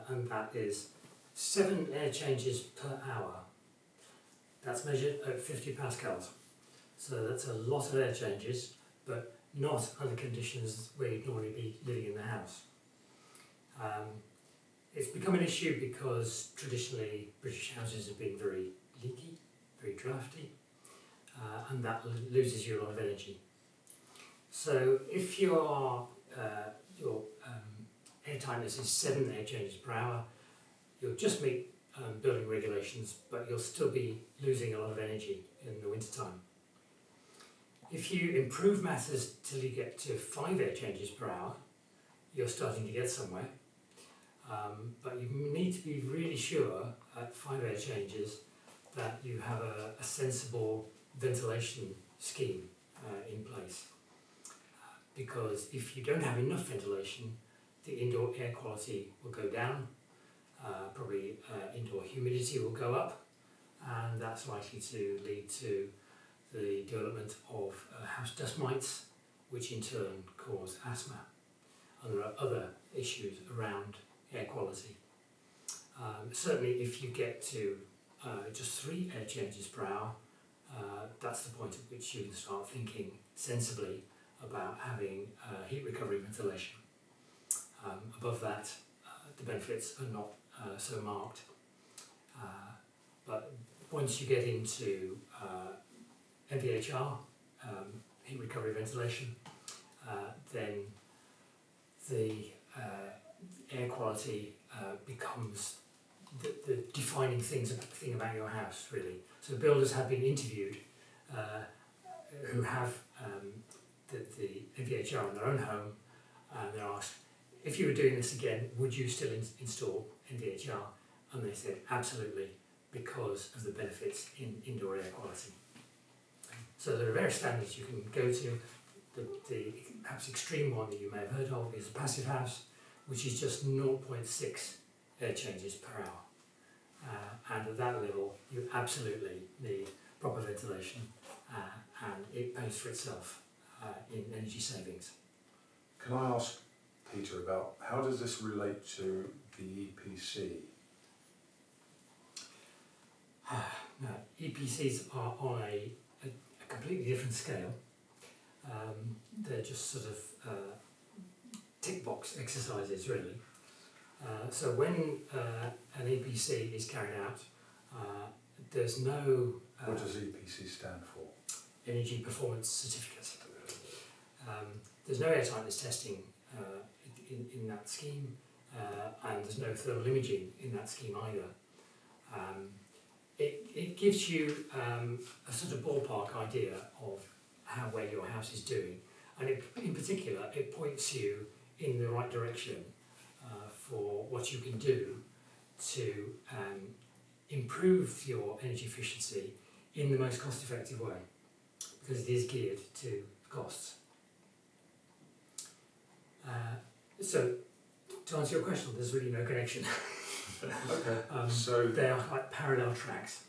and that is 7 air changes per hour. That's measured at 50 pascals. So that's a lot of air changes, but not under conditions where you'd normally be living in the house. It's become an issue because traditionally British houses have been very leaky, very drafty, and that loses you a lot of energy. So if your air tightness is 7 air changes per hour, you'll just meet building regulations, but you'll still be losing a lot of energy in the wintertime. If you improve matters till you get to 5 air changes per hour, you're starting to get somewhere. But you need to be really sure at 5 air changes that you have a sensible ventilation scheme in place. Because if you don't have enough ventilation, the indoor air quality will go down, probably indoor humidity will go up, and that's likely to lead to the development of house dust mites, which in turn cause asthma. And there are other issues around air quality. Certainly if you get to just 3 air changes per hour, that's the point at which you can start thinking sensibly about having heat recovery ventilation. Above that, the benefits are not so marked. But once you get into MVHR, heat recovery ventilation, then the air quality becomes the defining thing about your house, really. So builders have been interviewed who have the MVHR in their own home, and they're asked, if you were doing this again, would you still install MVHR? And they said, absolutely, because of the benefits in indoor air quality. So there are various standards you can go to. The perhaps extreme one that you may have heard of is a passive house, which is just 0.6 air changes per hour. And at that level, you absolutely need proper ventilation, and it pays for itself in energy savings. Can I ask Peter about how does this relate to the EPC? Now, EPCs are on a completely different scale. They're just sort of tick box exercises, really. So when an EPC is carried out, there's no... what does EPC stand for? Energy Performance Certificate. There's no air tightness testing in that scheme, and there's no thermal imaging in that scheme either. It gives you a sort of ballpark idea of how well your house is doing, and in particular it points you in the right direction for what you can do to improve your energy efficiency in the most cost-effective way, because it is geared to costs. So, to answer your question, there's really no connection. Okay. So they are like parallel tracks.